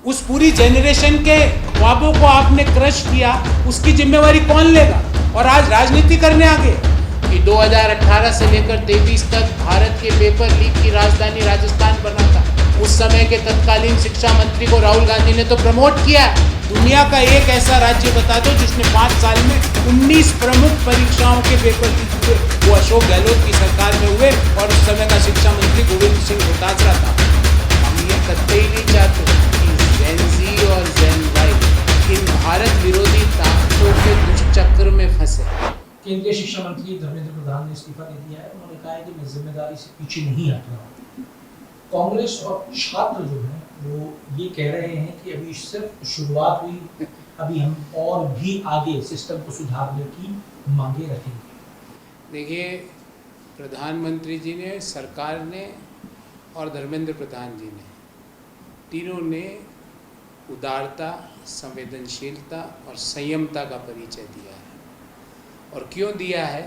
उस पूरी जेनरेशन के ख्वाबों को आपने क्रश किया, उसकी जिम्मेवारी कौन लेगा? और आज राजनीति करने आ गए कि 2018 से लेकर 23 तक भारत के पेपर लीक की राजधानी राजस्थान बना था। उस समय के तत्कालीन शिक्षा मंत्री को राहुल गांधी ने तो प्रमोट किया। दुनिया का एक ऐसा राज्य बता दो जिसने 5 साल में 19 प्रमुख परीक्षाओं के पेपर लीक हुए। वो अशोक गहलोत की सरकार में हुए और उस समय का शिक्षा मंत्री गोविंद सिंह डोटासरा था। हम ये कतई नहीं चाहते कि जेन जी और जेन वाई इन भारत विरोधी ताकतों के दुष्चक्र में फंसे। केंद्रीय शिक्षा मंत्री धर्मेंद्र प्रधान ने इस्तीफा दे दिया है। उन्होंने कहा है कि मैं जिम्मेदारी से पीछे नहीं हट रहा हूँ। कांग्रेस और छात्र जो हैं वो ये कह रहे हैं कि अभी सिर्फ शुरुआत हुई, अभी हम और भी आगे सिस्टम को सुधारने की मांगे रखेंगे। देखिए, प्रधानमंत्री जी ने, सरकार ने और धर्मेंद्र प्रधान जी ने, तीनों ने उदारता, संवेदनशीलता और संयमता का परिचय दिया है। और क्यों दिया है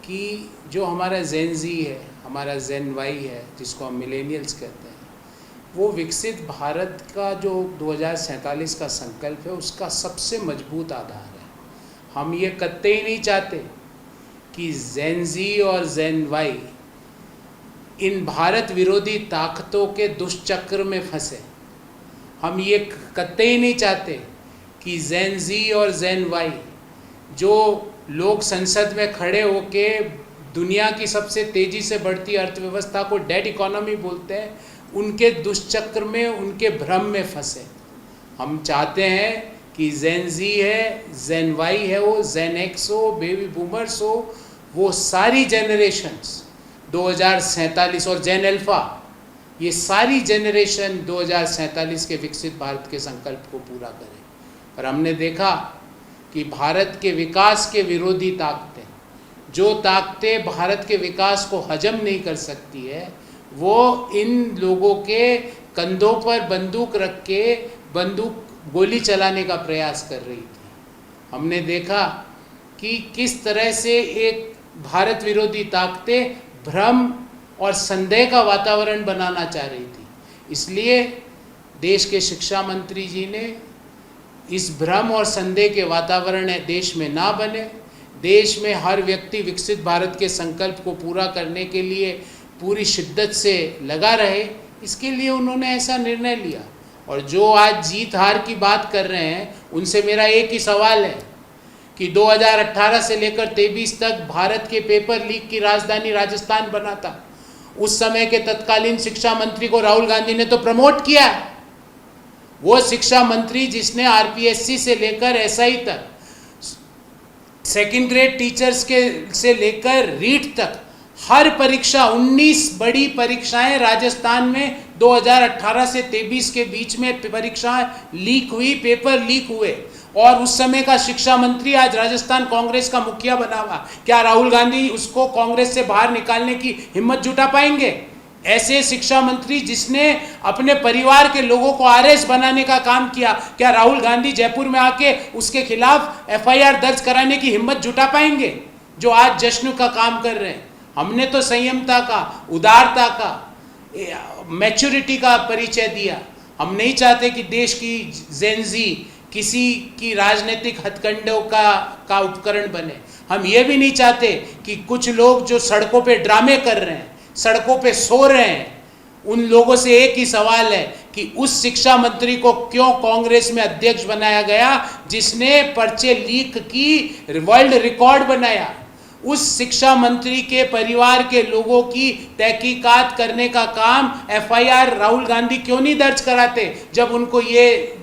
कि जो हमारा जेन जी है, हमारा जेन वाई है, जिसको हम मिलेनियल्स कहते हैं, वो विकसित भारत का जो 2047 का संकल्प है उसका सबसे मजबूत आधार है। हम ये कतई नहीं चाहते कि जेन जी और जेन वाई इन भारत विरोधी ताकतों के दुष्चक्र में फंसे। हम ये कतई नहीं चाहते कि जेन जी और जेन वाई, जो लोग संसद में खड़े होके दुनिया की सबसे तेज़ी से बढ़ती अर्थव्यवस्था को डेड इकोनॉमी बोलते हैं, उनके दुष्चक्र में, उनके भ्रम में फंसे। हम चाहते हैं कि जेन जी है, जेन वाई है, वो जेन एक्स हो, बेबी बूमर्स हो, वो सारी जनरेशन्स 2047 और जेन अल्फा, ये सारी जनरेशन 2047 के विकसित भारत के संकल्प को पूरा करें। पर हमने देखा कि भारत के विकास के विरोधी ताकतें, जो ताकतें भारत के विकास को हजम नहीं कर सकती है, वो इन लोगों के कंधों पर बंदूक रख के गोली चलाने का प्रयास कर रही थी। हमने देखा कि किस तरह से एक भारत विरोधी ताकतें भ्रम और संदेह का वातावरण बनाना चाह रही थी। इसलिए देश के शिक्षा मंत्री जी ने इस भ्रम और संदेह के वातावरण देश में ना बने, देश में हर व्यक्ति विकसित भारत के संकल्प को पूरा करने के लिए पूरी शिद्दत से लगा रहे, इसके लिए उन्होंने ऐसा निर्णय लिया। और जो आज जीत हार की बात कर रहे हैं, उनसे मेरा एक ही सवाल है कि 2018 से लेकर 23 तक भारत के पेपर लीक की राजधानी राजस्थान बना था। उस समय के तत्कालीन शिक्षा मंत्री को राहुल गांधी ने तो प्रमोट किया। वो शिक्षा मंत्री जिसने आरपीएससी से लेकर एसआई तक, सेकंड ग्रेड टीचर्स के से लेकर रीट तक हर परीक्षा, 19 बड़ी परीक्षाएं राजस्थान में 2018 से 23 के बीच में परीक्षाएं लीक हुई, पेपर लीक हुए। और उस समय का शिक्षा मंत्री आज राजस्थान कांग्रेस का मुखिया बना हुआ। क्या राहुल गांधी उसको कांग्रेस से बाहर निकालने की हिम्मत जुटा पाएंगे? ऐसे शिक्षा मंत्री जिसने अपने परिवार के लोगों को आरएस बनाने का काम किया, क्या राहुल गांधी जयपुर में आके उसके खिलाफ एफआईआर दर्ज कराने की हिम्मत जुटा पाएंगे, जो आज जश्न का काम कर रहे हैं? हमने तो संयमता का, उदारता का, मैच्योरिटी का परिचय दिया। हम नहीं चाहते कि देश की जेन जी किसी की राजनीतिक हथकंडों का उपकरण बने। हम ये भी नहीं चाहते कि कुछ लोग जो सड़कों पे ड्रामे कर रहे हैं, सड़कों पे सो रहे हैं, उन लोगों से एक ही सवाल है कि उस शिक्षा मंत्री को क्यों कांग्रेस में अध्यक्ष बनाया गया जिसने पर्चे लीक की वर्ल्ड रिकॉर्ड बनाया? उस शिक्षा मंत्री के परिवार के लोगों की तहकीकात करने का काम एफआईआर राहुल गांधी क्यों नहीं दर्ज कराते, जब उनको ये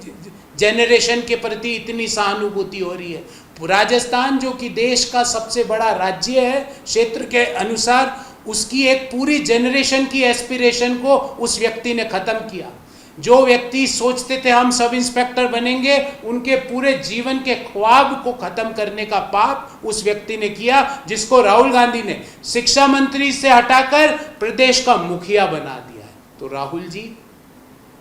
जेनरेशन के प्रति इतनी सहानुभूति हो रही है? राजस्थान जो कि देश का सबसे बड़ा राज्य है क्षेत्र के अनुसार, उसकी एक पूरी जेनरेशन की एस्पिरेशन को उस व्यक्ति ने खत्म किया। जो व्यक्ति सोचते थे हम सब इंस्पेक्टर बनेंगे, उनके पूरे जीवन के ख्वाब को खत्म करने का पाप उस व्यक्ति ने किया, जिसको राहुल गांधी ने शिक्षा मंत्री से हटाकर प्रदेश का मुखिया बना दिया है। तो राहुल जी,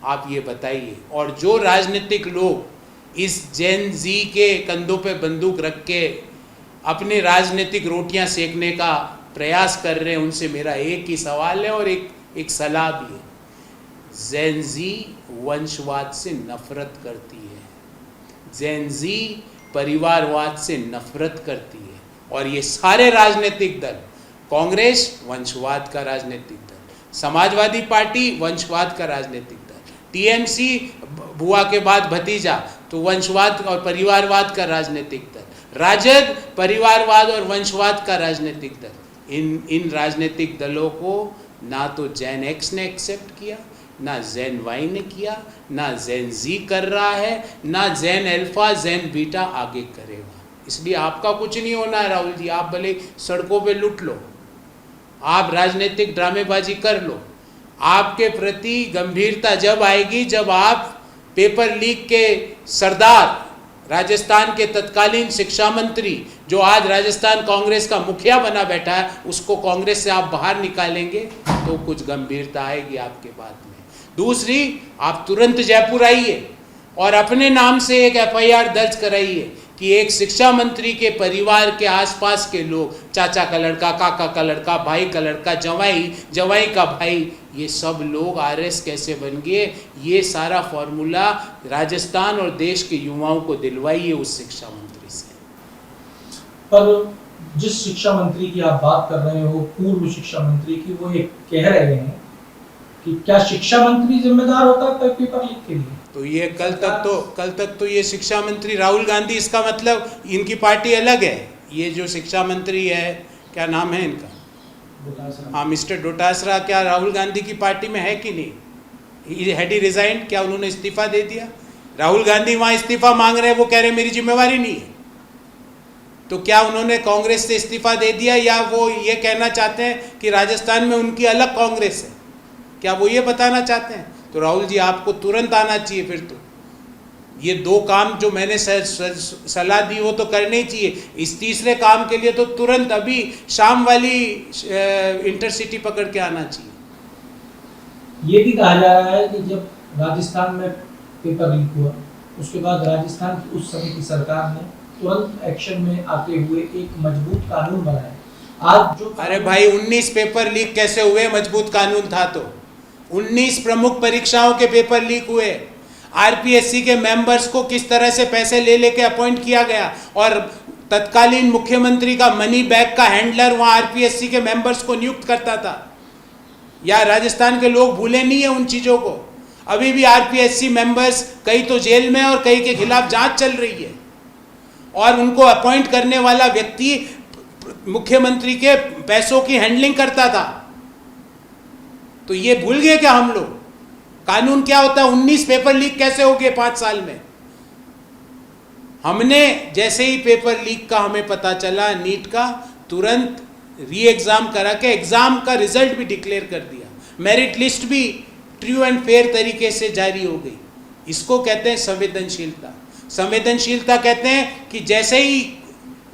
आप ये बताइए, और जो राजनीतिक लोग इस जेन जी के कंधों पे बंदूक रख के अपनी राजनीतिक रोटियां सेकने का प्रयास कर रहे हैं, उनसे मेरा एक ही सवाल है और एक सलाह भी है। जेन ज़ी वंशवाद से नफरत करती है, जेन ज़ी परिवारवाद से नफरत करती है, और ये सारे राजनीतिक दल, कांग्रेस वंशवाद का राजनीतिक दल, समाजवादी पार्टी वंशवाद का राजनीतिक दल, टीएमसी बुआ के बाद भतीजा तो वंशवाद और परिवारवाद का राजनीतिक दल, राजद परिवारवाद और वंशवाद का राजनीतिक दल। इन राजनीतिक दलों को ना तो जेन एक्स ने एक्सेप्ट किया, ना जेन वाई ने किया, ना जेन जी कर रहा है, ना जेन अल्फा जेन बीटा आगे करेगा। इसलिए आपका कुछ नहीं होना है राहुल जी, आप भले सड़कों पे लूट लो, आप राजनीतिक ड्रामेबाजी कर लो, आपके प्रति गंभीरता जब आएगी जब आप पेपर लीक के सरदार, राजस्थान के तत्कालीन शिक्षा मंत्री जो आज राजस्थान कांग्रेस का मुखिया बना बैठा है, उसको कांग्रेस से आप बाहर निकालेंगे तो कुछ गंभीरता आएगी आपके बात में। दूसरी, आप तुरंत जयपुर आइए और अपने नाम से एक एफआईआर दर्ज कराइए कि एक शिक्षा मंत्री के परिवार के आसपास के लोग, चाचा का लड़का, काका का लड़का, भाई का लड़का, जवाई का भाई, ये सब लोग आरएस कैसे बन गए, ये सारा फॉर्मूला राजस्थान और देश के युवाओं को दिलवाइए उस शिक्षा मंत्री से। पर जिस शिक्षा मंत्री की आप बात कर रहे हो, पूर्व शिक्षा मंत्री की, वो ये कह रहे हैं कि क्या शिक्षा मंत्री जिम्मेदार होता है पेपर लीक के लिए? तो ये कल तक तो ये शिक्षा मंत्री राहुल गांधी, इसका मतलब इनकी पार्टी अलग है। ये जो शिक्षा मंत्री है, क्या नाम है इनका, हाँ मिस्टर डोटासरा, क्या राहुल गांधी की पार्टी में है कि नहीं? हैड ही रिजाइंड, क्या उन्होंने इस्तीफा दे दिया? राहुल गांधी वहाँ इस्तीफा मांग रहे हैं, वो कह रहे हैं मेरी जिम्मेवारी नहीं है। तो क्या उन्होंने कांग्रेस से इस्तीफा दे दिया, या वो ये कहना चाहते हैं कि राजस्थान में उनकी अलग कांग्रेस है? क्या वो ये बताना चाहते हैं? तो राहुल जी आपको तुरंत आना चाहिए फिर तो। ये दो काम जो मैंने सलाह दी वो तो करने ही चाहिए। इस तीसरे काम के लिए तो तुरंत अभी शाम वाली इंटरसिटी पकड़ के आना चाहिए। ये भी कहा जा रहा है कि जब राजस्थान में पेपर लीक हुआ, उसके बाद राजस्थान की उस समय की सरकार ने तुरंत एक्शन में आते हुए एक मजबूत कानून बनाया। आज जो, अरे भाई 19 पेपर लीक कैसे हुए? मजबूत कानून था तो 19 प्रमुख परीक्षाओं के पेपर लीक हुए। आरपीएससी के मेंबर्स को किस तरह से पैसे ले लेके अपॉइंट किया गया, और तत्कालीन मुख्यमंत्री का मनी बैग का हैंडलर वहां आरपीएससी के मेंबर्स को नियुक्त करता था। या राजस्थान के लोग भूले नहीं है उन चीजों को। अभी भी आरपीएससी मेंबर्स कई तो जेल में और कई के खिलाफ जांच चल रही है, और उनको अपॉइंट करने वाला व्यक्ति मुख्यमंत्री के पैसों की हैंडलिंग करता था। तो ये भूल गए क्या हम लोग? कानून क्या होता है? 19 पेपर लीक कैसे हो गए 5 साल में? हमने जैसे ही पेपर लीक का हमें पता चला, नीट का, तुरंत री एग्जाम करा के एग्जाम का रिजल्ट भी डिक्लेयर कर दिया, मेरिट लिस्ट भी ट्रू एंड फेयर तरीके से जारी हो गई। इसको कहते हैं संवेदनशीलता। संवेदनशीलता कहते हैं कि जैसे ही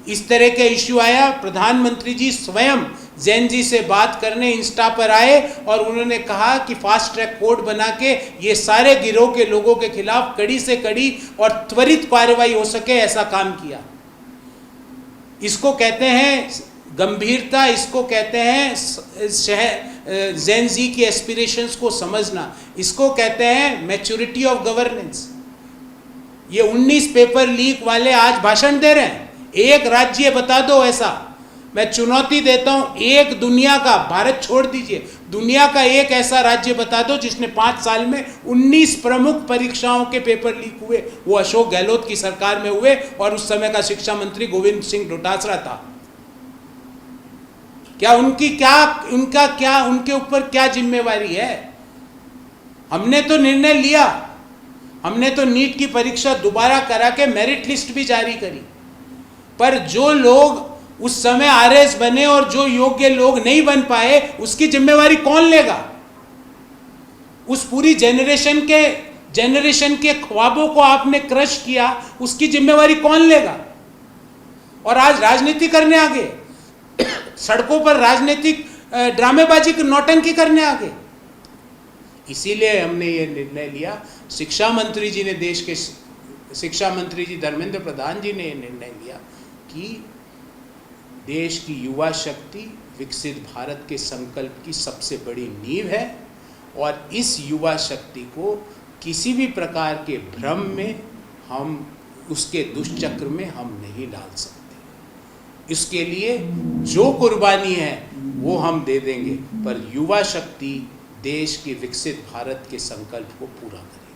इस तरह के इश्यू आया, प्रधानमंत्री जी स्वयं जैन जी से बात करने इंस्टा पर आए और उन्होंने कहा कि फास्ट ट्रैक कोर्ट बना के ये सारे गिरोह के लोगों के खिलाफ कड़ी से कड़ी और त्वरित कार्रवाई हो सके, ऐसा काम किया। इसको कहते हैं गंभीरता, इसको कहते हैं जैन जी की एस्पिरेशंस को समझना, इसको कहते हैं मैच्योरिटी ऑफ गवर्नेंस। ये 19 पेपर लीक वाले आज भाषण दे रहे हैं। एक राज्य बता दो ऐसा, मैं चुनौती देता हूं, एक दुनिया का, भारत छोड़ दीजिए, दुनिया का एक ऐसा राज्य बता दो जिसने 5 साल में 19 प्रमुख परीक्षाओं के पेपर लीक हुए। वो अशोक गहलोत की सरकार में हुए और उस समय का शिक्षा मंत्री गोविंद सिंह डोटासरा था। क्या उनके ऊपर क्या जिम्मेवारी है? हमने तो निर्णय लिया, हमने तो नीट की परीक्षा दोबारा करा के मेरिट लिस्ट भी जारी करी, पर जो लोग उस समय आरएस बने और जो योग्य लोग नहीं बन पाए, उसकी जिम्मेवारी कौन लेगा? उस पूरी जेनरेशन के ख्वाबों को आपने क्रश किया, उसकी जिम्मेवारी कौन लेगा? और आज राजनीति करने आ गए, सड़कों पर राजनीतिक ड्रामेबाजी की नौटंकी करने आ गए। इसीलिए हमने ये निर्णय लिया, शिक्षा मंत्री जी ने, देश के शिक्षा मंत्री जी धर्मेंद्र प्रधान जी ने ये निर्णय लिया कि देश की युवा शक्ति विकसित भारत के संकल्प की सबसे बड़ी नींव है, और इस युवा शक्ति को किसी भी प्रकार के भ्रम में, हम उसके दुष्चक्र में हम नहीं डाल सकते। इसके लिए जो कुर्बानी है वो हम दे देंगे, पर युवा शक्ति देश के विकसित भारत के संकल्प को पूरा करेगी।